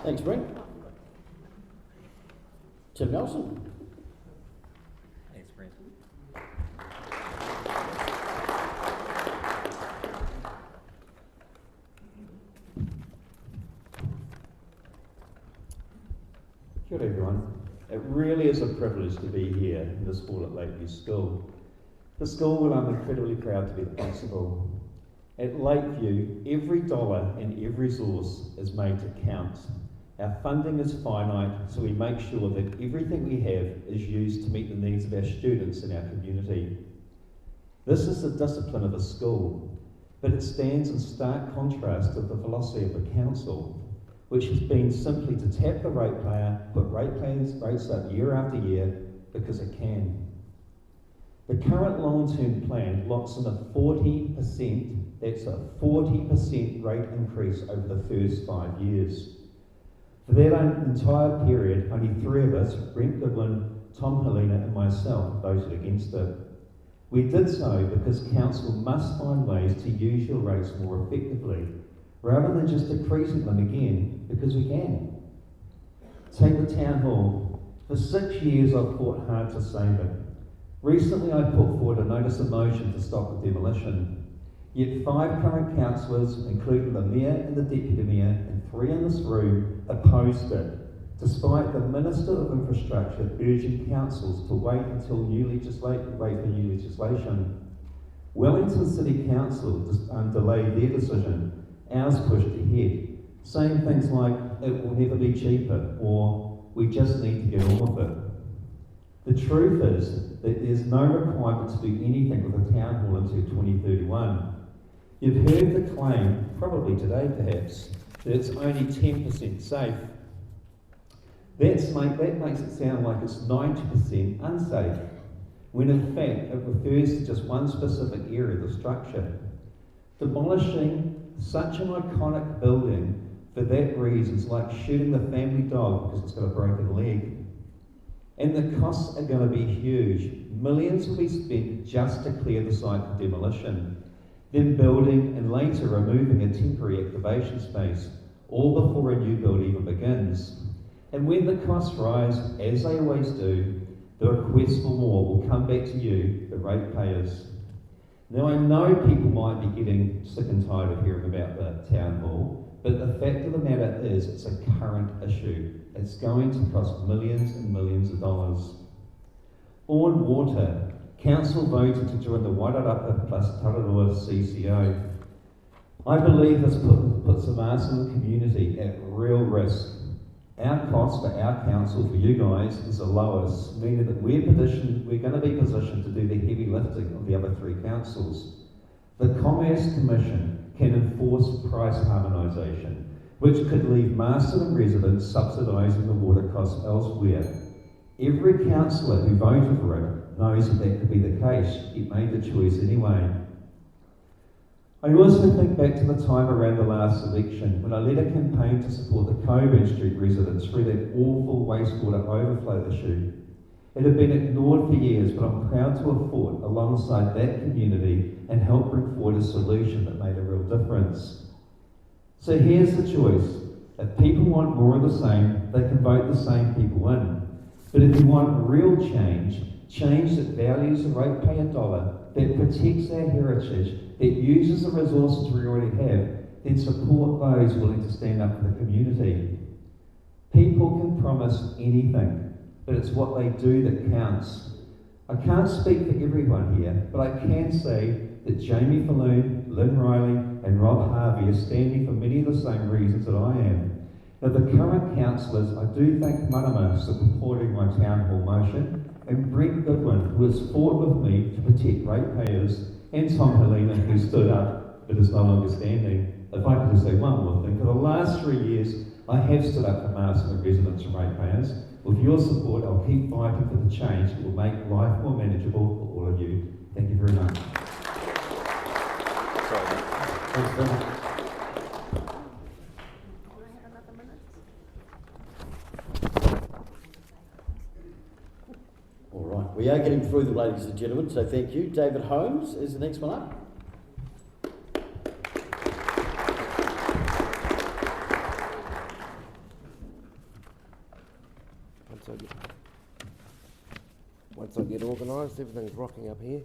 Thanks, Brent. Tim Nelson. Thanks, Brent. Kia ora everyone. It really is a privilege to be here in this hall at Lakeview School. The school where I'm incredibly proud to be the principal. At Lakeview, every dollar and every resource is made to count. Our funding is finite, so we make sure that everything we have is used to meet the needs of our students in our community. This is the discipline of the school, but it stands in stark contrast to the philosophy of the council, which has been simply to tap the ratepayer, put rates up year after year because it can. The current long-term plan locks in a 40%, that's a 40% rate increase over the first 5 years. For that entire period, only 3 of us, Brent Goodwin, Tom Helena and myself, voted against it. We did so because council must find ways to use your rates more effectively, rather than just decreasing them again because we can. Take the town hall. For 6 years I've fought hard to save it. Recently I put forward a notice of motion to stop the demolition. Yet 5 current councillors, including the Mayor and the Deputy Mayor and 3 in this room, opposed it, despite the Minister of Infrastructure urging councils to wait for new legislation. Wellington City Council delayed their decision. Ours pushed ahead, saying things like, it will never be cheaper, or we just need to get on with it. The truth is that there's no requirement to do anything with the town hall until 2031. You've heard the claim, probably today perhaps, that it's only 10% safe. That makes it sound like it's 90% unsafe, when in fact it refers to just one specific area of the structure. Demolishing such an iconic building for that reason is like shooting the family dog because it's got a broken leg. And the costs are going to be huge. Millions will be spent just to clear the site for demolition, then building and later removing a temporary activation space, all before a new build even begins. And when the costs rise, as they always do, the request for more will come back to you, the ratepayers. Now I know people might be getting sick and tired of hearing about the town hall, but the fact of the matter is it's a current issue. It's going to cost millions and millions of dollars. On water, council voted to join the Wairarapa plus Tararua CCO. I believe this puts the Masterton community at real risk. Our cost for our council, for you guys, is the lowest, meaning that we're going to be positioned to do the heavy lifting of the other 3 councils. The Commerce Commission can enforce price harmonisation, which could leave Masterton residents subsidising the water costs elsewhere. Every councillor who voted for it knows that could be the case. It made the choice anyway. I also think back to the time around the last election when I led a campaign to support the Coburn Street residents through that awful wastewater overflow issue. It had been ignored for years, but I'm proud to have fought alongside that community and helped bring forward a solution that made a real difference. So here's the choice. If people want more of the same, they can vote the same people in. But if you want real change, change that values the ratepayer dollar, that protects our heritage, that uses the resources we already have, then support those willing to stand up for the community. People can promise anything, but it's what they do that counts. I can't speak for everyone here, but I can say that Jamie Falloon, Lynn Riley and Rob Harvey are standing for many of the same reasons that I am. Now the current councillors, I do thank Marama for supporting my town hall motion, and Brent Goodwin, who has fought with me to protect ratepayers, and Tom Helena, who stood up but is no longer standing. If I could just say one more thing, for the last 3 years, I have stood up for Masterton residents and ratepayers. With your support, I'll keep fighting for the change that will make life more manageable for all of you. Thank you very much. Thanks very much. All right, We are getting through them, ladies and gentlemen, so thank you. David Holmes is the next one up. Once I get organised, everything's rocking up here.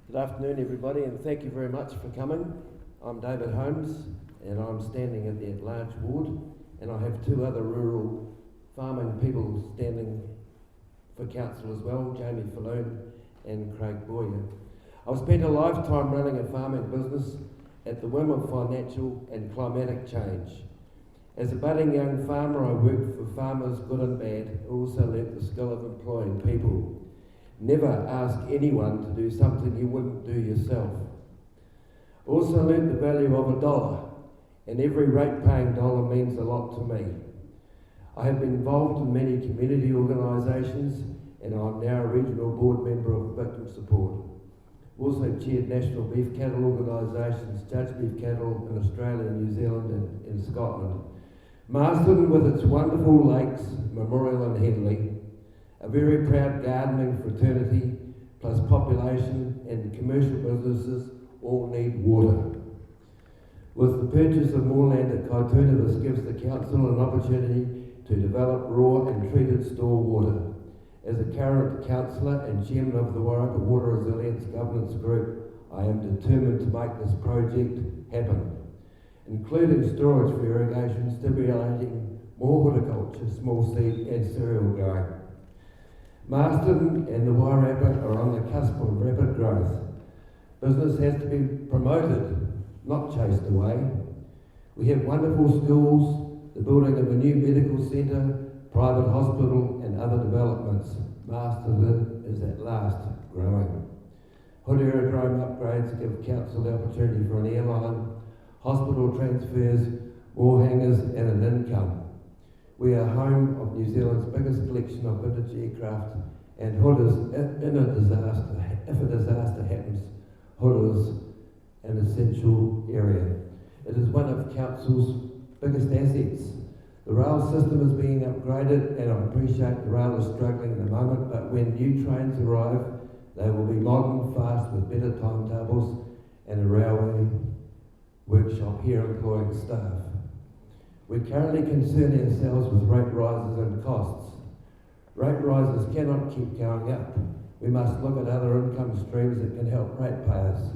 Good afternoon, everybody, and thank you very much for coming. I'm David Holmes, and I'm standing in the at-large ward, and I have two other rural farming people standing for council as well, Jamie Falloon and Craig Boyer. I've spent a lifetime running a farming business at the whim of financial and climatic change. As a budding young farmer, I worked for farmers good and bad, also learnt the skill of employing people. Never ask anyone to do something you wouldn't do yourself. Also learnt the value of $1, and every rate-paying dollar means a lot to me. I have been involved in many community organisations, and I'm now a regional board member of Victim Support. Also chaired national beef cattle organisations, Judge Beef Cattle in Australia, New Zealand and in Scotland. Masterton, with its wonderful lakes, Memorial and Henley, a very proud gardening fraternity, plus population and commercial businesses all need water. With the purchase of more land at Kaituna, this gives the council an opportunity to develop raw and treated store water. As a current councillor and chairman of the Warraka Water Resilience Governance Group, I am determined to make this project happen, including storage for irrigation, stimulating more horticulture, small seed and cereal growing. Masterton and the Wairarapa are on the cusp of rapid growth. Business has to be promoted, not chased away. We have wonderful schools, the building of a new medical centre, private hospital and other developments. Masterton is at last growing. Hood aerodrome upgrades give council the opportunity for an airline, hospital transfers, more hangars and an income. We are home of New Zealand's biggest collection of vintage aircraft, and Hood is in a disaster. If a disaster happens, Hood is an essential area. It is one of council's biggest assets. The rail system is being upgraded, and I appreciate the rail is struggling at the moment, but when new trains arrive, they will be modern, fast, with better timetables and a railway workshop here employing staff. We currently concern ourselves with rate rises and costs. Rate rises cannot keep going up. We must look at other income streams that can help ratepayers.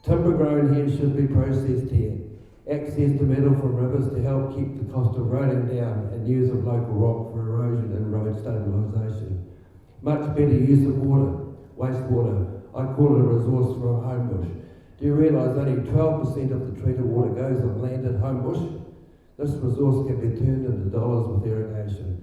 Timber grown here should be processed here. Access to metal from rivers to help keep the cost of roading down, and use of local rock for erosion and road stabilisation. Much better use of water, wastewater. I call it a resource for a home bush. Do you realise only 12% of the treated water goes on land at home bush? This resource can be turned into dollars with irrigation.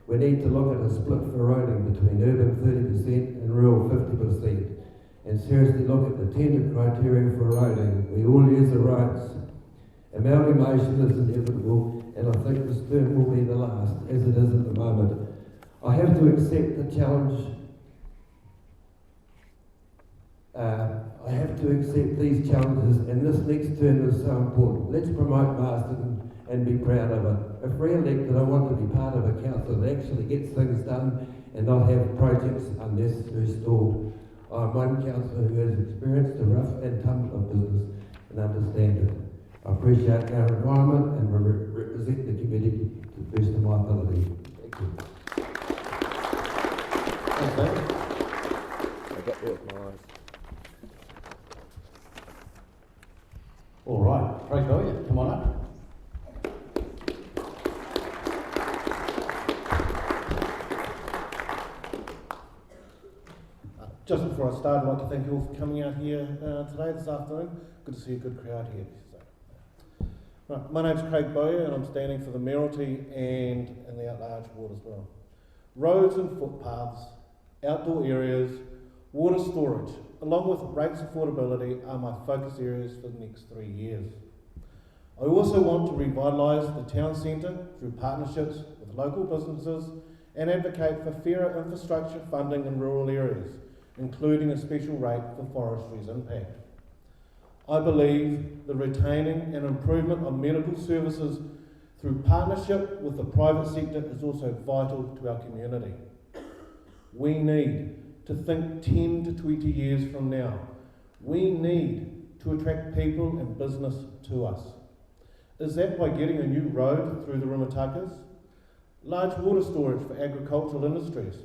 We need to look at a split for roading between urban 30% and rural 50%, and seriously look at the tender criteria for roading. We all use the roads. Amalgamation is inevitable, and I think this term will be the last, as it is at the moment. I have to accept the challenge. I have to accept these challenges, and this next term is so important. Let's promote Masterton and be proud of it. If re-elected, I want to be part of a council that actually gets things done and not have projects unnecessarily stalled. I'm one councillor who has experienced the rough and tumble of business and understand it. I appreciate our environment and represent the community to the best of my ability. Thank you. Thanks, David. I got there with my eyes. All right, Craig Boyer, come on up. Just before I start, I'd like to thank you all for coming out here today, this afternoon. Good to see a good crowd here. Right, my name's Craig Boyer, and I'm standing for the mayoralty and in the at-large ward as well. Roads and footpaths, outdoor areas, water storage, along with rates affordability are my focus areas for the next 3 years. I also want to revitalise the town centre through partnerships with local businesses and advocate for fairer infrastructure funding in rural areas, including a special rate for forestry's impact. I believe the retaining and improvement of medical services through partnership with the private sector is also vital to our community. We need to think 10 to 20 years from now. We need to attract people and business to us. Is that by getting a new road through the Rimatakas, large water storage for agricultural industries,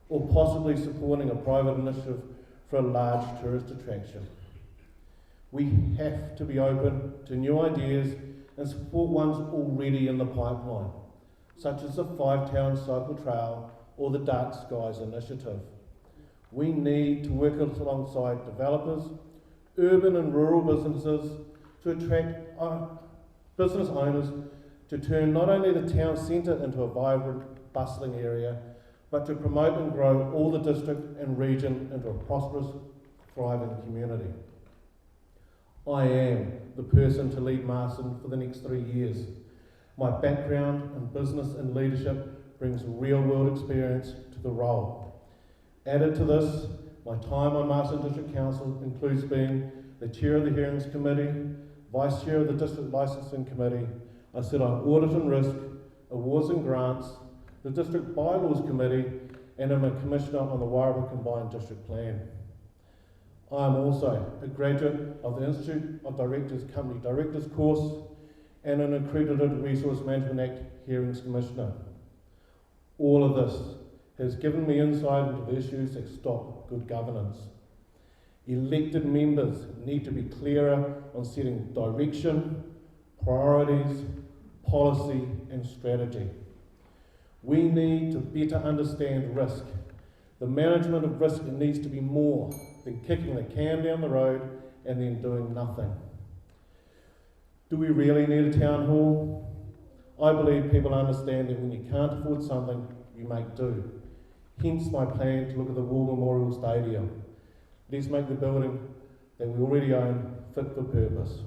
or possibly supporting a private initiative for a large tourist attraction? We have to be open to new ideas and support ones already in the pipeline, such as the 5-Town Cycle Trail or the Dark Skies Initiative. We need to work alongside developers, urban and rural businesses to attract business owners to turn not only the town centre into a vibrant, bustling area, but to promote and grow all the district and region into a prosperous, thriving community. I am the person to lead Masterton for the next 3 years. My background in business and leadership brings real-world experience to the role. Added to this, my time on Masterton District Council includes being the Chair of the Hearings Committee, Vice Chair of the District Licensing Committee. I sit on Audit and Risk, Awards and Grants, the District Bylaws Committee, and I'm a Commissioner on the Warraba Combined District Plan. I am also a graduate of the Institute of Directors Company Directors course and an accredited Resource Management Act Hearings Commissioner. All of this has given me insight into the issues that stop good governance. Elected members need to be clearer on setting direction, priorities, policy and strategy. We need to better understand risk. The management of risk needs to be more than kicking the can down the road and then doing nothing. Do we really need a town hall? I believe people understand that when you can't afford something, you make do. Hence my plan to look at the War Memorial Stadium. Let's make the building that we already own fit for purpose.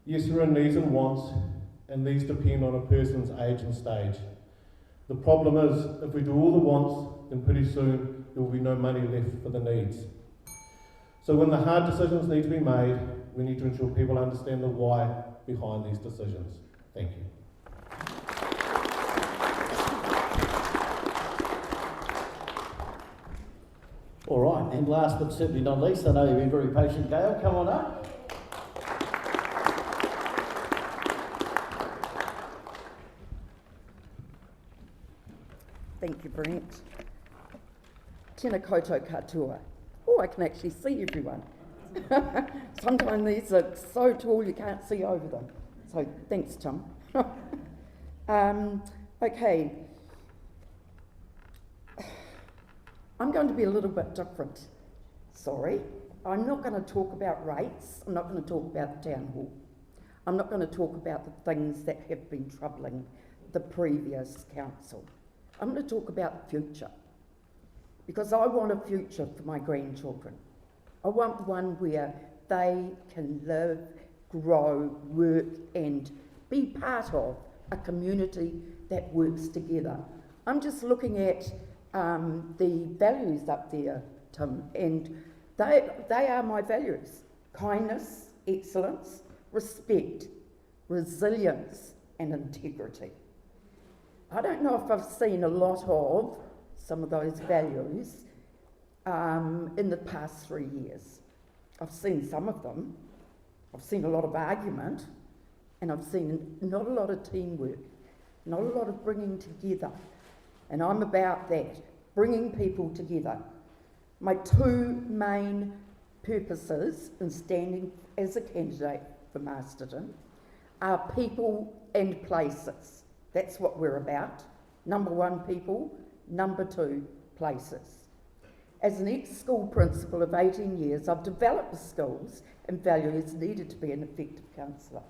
Yes, there are needs and wants, and these depend on a person's age and stage. The problem is, if we do all the wants, then pretty soon there will be no money left for the needs. So when the hard decisions need to be made, we need to ensure people understand the why behind these decisions. Thank you. All right, and last but certainly not least, I know you've been very patient, Gail, come on up. Thank you, Brent. Tēnā koutou katoa. Oh, I can actually see everyone. Sometimes these are so tall you can't see over them. So thanks, Tim. Okay. I'm going to be a little bit different. Sorry. I'm not going to talk about rates. I'm not going to talk about the town hall. I'm not going to talk about the things that have been troubling the previous council. I'm going to talk about the future. Because I want a future for my grandchildren. I want one where they can live, grow, work and be part of a community that works together. I'm just looking at the values up there, Tim, and they are my values. Kindness, excellence, respect, resilience and integrity. I don't know if I've seen a lot of some of those values in the past 3 years. I've seen some of them. I've seen a lot of argument, and I've seen not a lot of teamwork, not a lot of bringing together. And I'm about that, bringing people together. My two main purposes in standing as a candidate for Masterton are people and places. That's what we're about. Number one, people. Number two, places. As an ex-school principal of 18 years, I've developed the skills and values needed to be an effective councillor.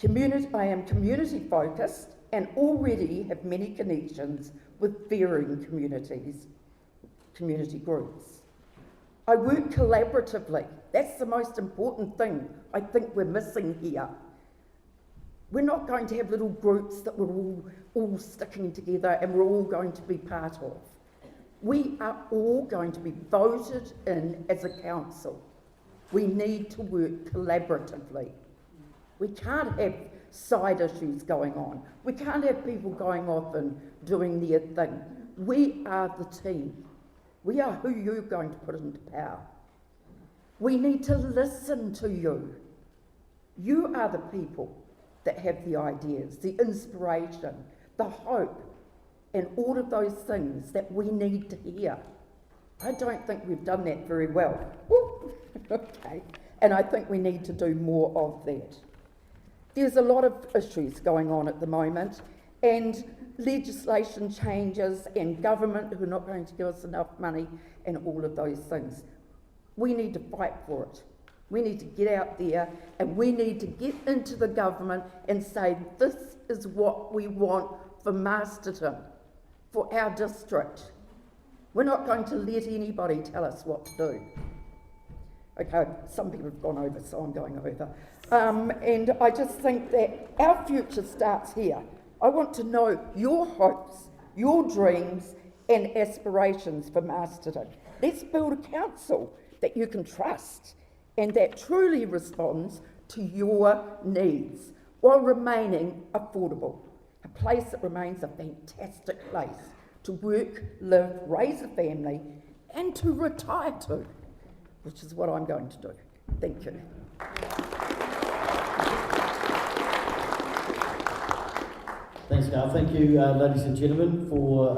I am community focused and already have many connections with varying community groups. I work collaboratively. That's the most important thing I think we're missing here. We're not going to have little groups that we're all sticking together and we're all going to be part of. We are all going to be voted in as a council. We need to work collaboratively. We can't have side issues going on. We can't have people going off and doing their thing. We are the team. We are who you're going to put into power. We need to listen to you. You are the people that have the ideas, the inspiration, the hope, and all of those things that we need to hear. I don't think we've done that very well. Woo. Okay. And I think we need to do more of that. There's a lot of issues going on at the moment, and legislation changes and government who are not going to give us enough money and all of those things. We need to fight for it. We need to get out there and we need to get into the government and say, this is what we want for Masterton, for our district. We're not going to let anybody tell us what to do. Okay, some people have gone over, so I'm going over. And I just think that our future starts here. I want to know your hopes, your dreams and aspirations for Masterton. Let's build a council that you can trust and that truly responds to your needs while remaining affordable. A place that remains a fantastic place to work, live, raise a family and to retire to, which is what I'm going to do. Thank you. Thanks, Carl. Thank you, ladies and gentlemen, for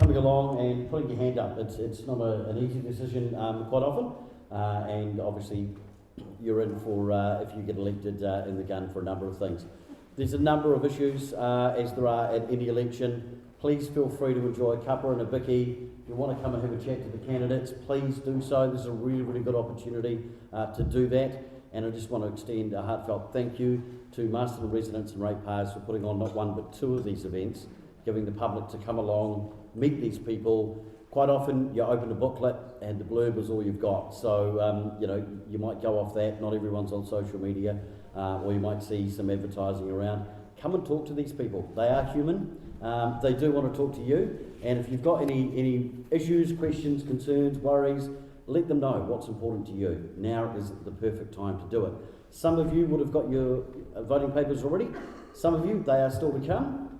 coming along and putting your hand up. It's not an easy decision quite often, and obviously you're in for, if you get elected, in the gun for a number of things. There's a number of issues, as there are at any election. Please feel free to enjoy a cuppa and a bicky. If you want to come and have a chat to the candidates, please do so. This is a really, really good opportunity to do that. And I just want to extend a heartfelt thank you to Masterton residents and ratepayers for putting on not one but two of these events, giving the public to come along, meet these people. Quite often you open a booklet and the blurb is all you've got. So, you know, you might go off that. Not everyone's on social media, or you might see some advertising around. Come and talk to these people. They are human. They do want to talk to you. And if you've got any issues, questions, concerns, worries, let them know what's important to you. Now is the perfect time to do it. Some of you would have got your voting papers already. Some of you, they are still to come,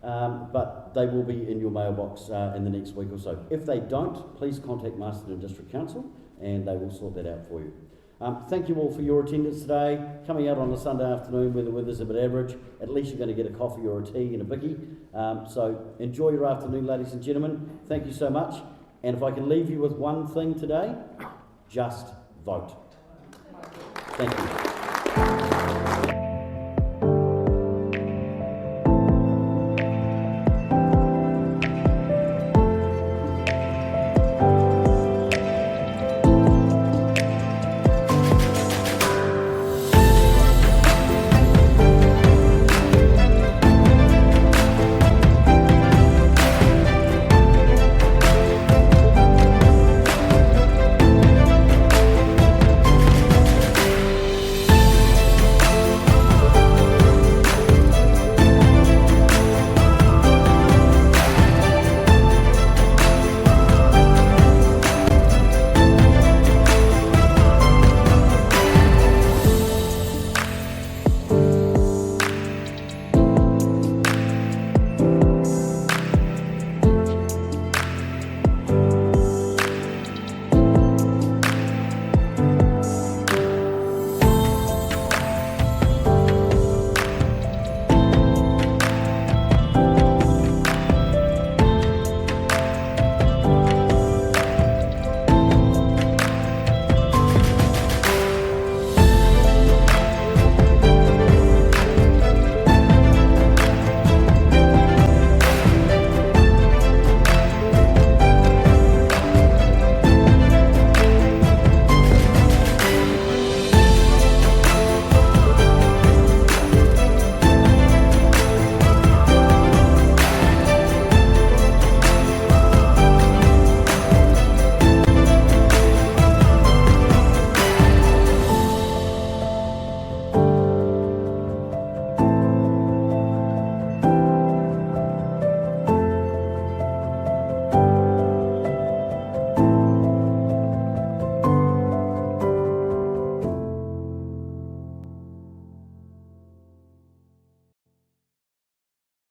but they will be in your mailbox in the next week or so. If they don't, please contact Masterton District Council and they will sort that out for you. Thank you all for your attendance today. Coming out on a Sunday afternoon where the weather's a bit average, at least you're going to get a coffee or a tea and a bicky. So enjoy your afternoon, ladies and gentlemen. Thank you so much. And if I can leave you with one thing today, just vote. Thank you.